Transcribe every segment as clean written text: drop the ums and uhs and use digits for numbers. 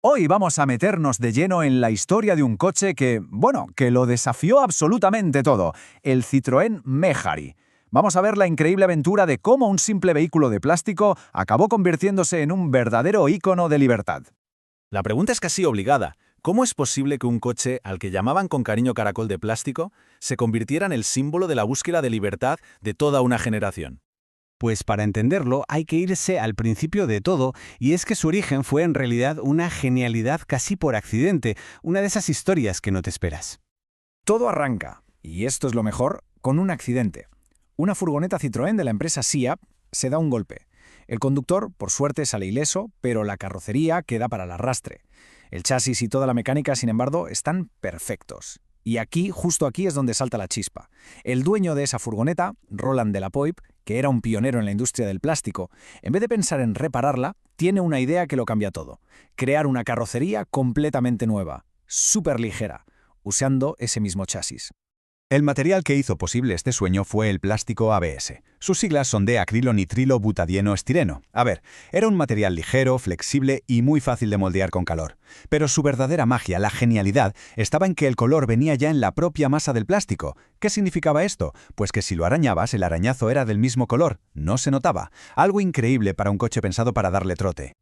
Hoy vamos a meternos de lleno en la historia de un coche que lo desafió absolutamente todo, el Citroën Méhari. Vamos a ver la increíble aventura de cómo un simple vehículo de plástico acabó convirtiéndose en un verdadero ícono de libertad. La pregunta es casi obligada. ¿Cómo es posible que un coche, al que llamaban con cariño caracol de plástico, se convirtiera en el símbolo de la búsqueda de libertad de toda una generación? Pues para entenderlo hay que irse al principio de todo, y es que su origen fue en realidad una genialidad casi por accidente, una de esas historias que no te esperas. Todo arranca, y esto es lo mejor, con un accidente. Una furgoneta Citroën de la empresa SIAP se da un golpe. El conductor, por suerte, sale ileso, pero la carrocería queda para el arrastre. El chasis y toda la mecánica, sin embargo, están perfectos. Y aquí, justo aquí, es donde salta la chispa. El dueño de esa furgoneta, Roland Delapoip, que era un pionero en la industria del plástico, en vez de pensar en repararla, tiene una idea que lo cambia todo. Crear una carrocería completamente nueva, súper ligera, usando ese mismo chasis. El material que hizo posible este sueño fue el plástico ABS. Sus siglas son de acrilo-nitrilo butadieno estireno. A ver, era un material ligero, flexible y muy fácil de moldear con calor. Pero su verdadera magia, la genialidad, estaba en que el color venía ya en la propia masa del plástico. ¿Qué significaba esto? Pues que si lo arañabas, el arañazo era del mismo color. No se notaba. Algo increíble para un coche pensado para darle trote.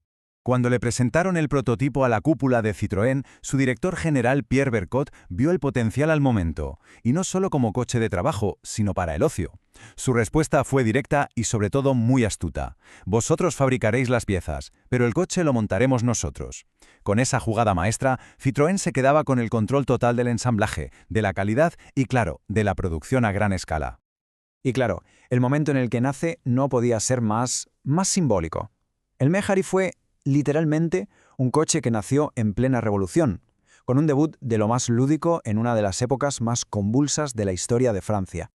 Cuando le presentaron el prototipo a la cúpula de Citroën, su director general Pierre Bercot vio el potencial al momento, y no solo como coche de trabajo, sino para el ocio. Su respuesta fue directa y sobre todo muy astuta. Vosotros fabricaréis las piezas, pero el coche lo montaremos nosotros. Con esa jugada maestra, Citroën se quedaba con el control total del ensamblaje, de la calidad y, claro, de la producción a gran escala. Y claro, el momento en el que nace no podía ser más simbólico. El Méhari fue literalmente un coche que nació en plena revolución, con un debut de lo más lúdico en una de las épocas más convulsas de la historia de Francia.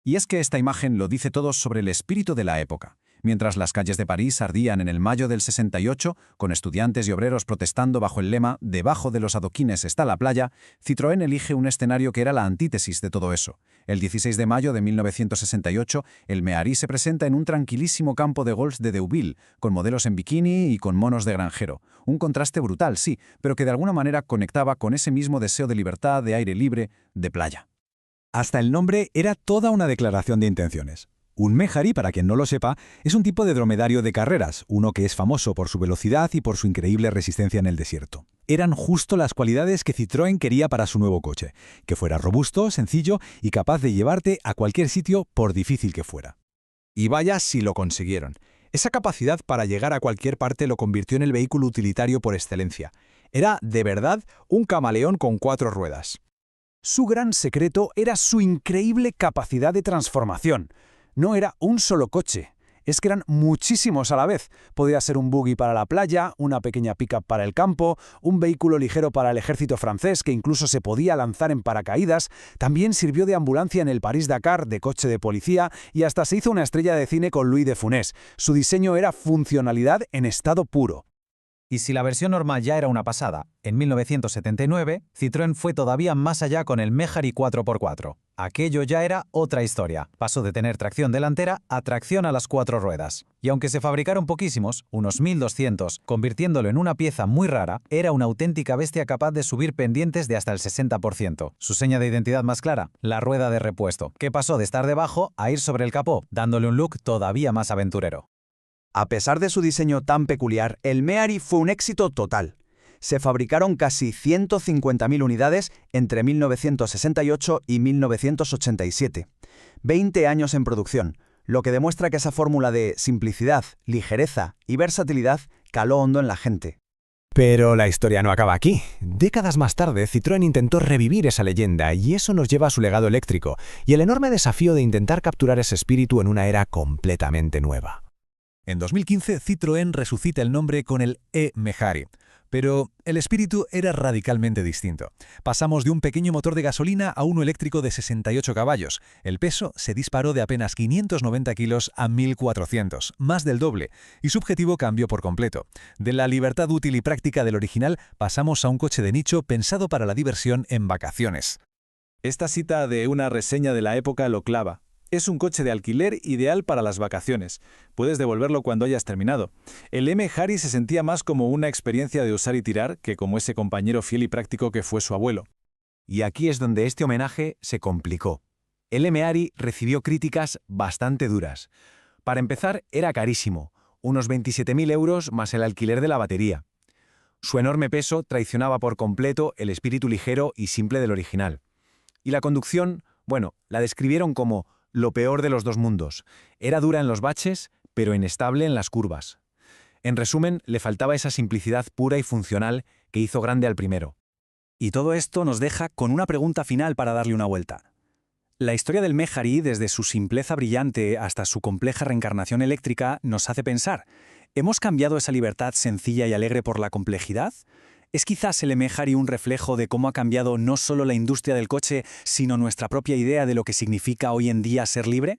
Y es que esta imagen lo dice todo sobre el espíritu de la época. Mientras las calles de París ardían en el mayo del 68, con estudiantes y obreros protestando bajo el lema «Debajo de los adoquines está la playa», Citroën elige un escenario que era la antítesis de todo eso. El 16 de mayo de 1968, el Méhari se presenta en un tranquilísimo campo de golf de Deauville, con modelos en bikini y con monos de granjero. Un contraste brutal, sí, pero que de alguna manera conectaba con ese mismo deseo de libertad, de aire libre, de playa. Hasta el nombre era toda una declaración de intenciones. Un Méhari, para quien no lo sepa, es un tipo de dromedario de carreras, uno que es famoso por su velocidad y por su increíble resistencia en el desierto. Eran justo las cualidades que Citroën quería para su nuevo coche, que fuera robusto, sencillo y capaz de llevarte a cualquier sitio por difícil que fuera. Y vaya si lo consiguieron. Esa capacidad para llegar a cualquier parte lo convirtió en el vehículo utilitario por excelencia. Era, de verdad, un camaleón con 4 ruedas. Su gran secreto era su increíble capacidad de transformación. No era un solo coche, es que eran muchísimos a la vez. Podía ser un buggy para la playa, una pequeña pick-up para el campo, un vehículo ligero para el ejército francés que incluso se podía lanzar en paracaídas, también sirvió de ambulancia en el París-Dakar, de coche de policía, y hasta se hizo una estrella de cine con Louis de Funès. Su diseño era funcionalidad en estado puro. Y si la versión normal ya era una pasada, en 1979, Citroën fue todavía más allá con el Méhari 4x4. Aquello ya era otra historia. Pasó de tener tracción delantera a tracción a las 4 ruedas. Y aunque se fabricaron poquísimos, unos 1.200, convirtiéndolo en una pieza muy rara, era una auténtica bestia capaz de subir pendientes de hasta el 60%. Su seña de identidad más clara, la rueda de repuesto, que pasó de estar debajo a ir sobre el capó, dándole un look todavía más aventurero. A pesar de su diseño tan peculiar, el Méhari fue un éxito total. Se fabricaron casi 150.000 unidades entre 1968 y 1987. 20 años en producción, lo que demuestra que esa fórmula de simplicidad, ligereza y versatilidad caló hondo en la gente. Pero la historia no acaba aquí. Décadas más tarde, Citroën intentó revivir esa leyenda y eso nos lleva a su legado eléctrico y el enorme desafío de intentar capturar ese espíritu en una era completamente nueva. En 2015, Citroën resucita el nombre con el e-Méhari, pero el espíritu era radicalmente distinto. Pasamos de un pequeño motor de gasolina a uno eléctrico de 68 caballos. El peso se disparó de apenas 590 kilos a 1.400, más del doble, y su objetivo cambió por completo. De la libertad útil y práctica del original pasamos a un coche de nicho pensado para la diversión en vacaciones. Esta cita de una reseña de la época lo clava. Es un coche de alquiler ideal para las vacaciones. Puedes devolverlo cuando hayas terminado. El M-Harry se sentía más como una experiencia de usar y tirar que como ese compañero fiel y práctico que fue su abuelo. Y aquí es donde este homenaje se complicó. El M-Harry recibió críticas bastante duras. Para empezar, era carísimo, unos 27.000 euros más el alquiler de la batería. Su enorme peso traicionaba por completo el espíritu ligero y simple del original. Y la conducción, bueno, la describieron como lo peor de los dos mundos. Era dura en los baches, pero inestable en las curvas. En resumen, le faltaba esa simplicidad pura y funcional que hizo grande al primero. Y todo esto nos deja con una pregunta final para darle una vuelta. La historia del Me-Hary, desde su simpleza brillante hasta su compleja reencarnación eléctrica, nos hace pensar, ¿hemos cambiado esa libertad sencilla y alegre por la complejidad? ¿Es quizás el Me-Hary un reflejo de cómo ha cambiado no solo la industria del coche, sino nuestra propia idea de lo que significa hoy en día ser libre?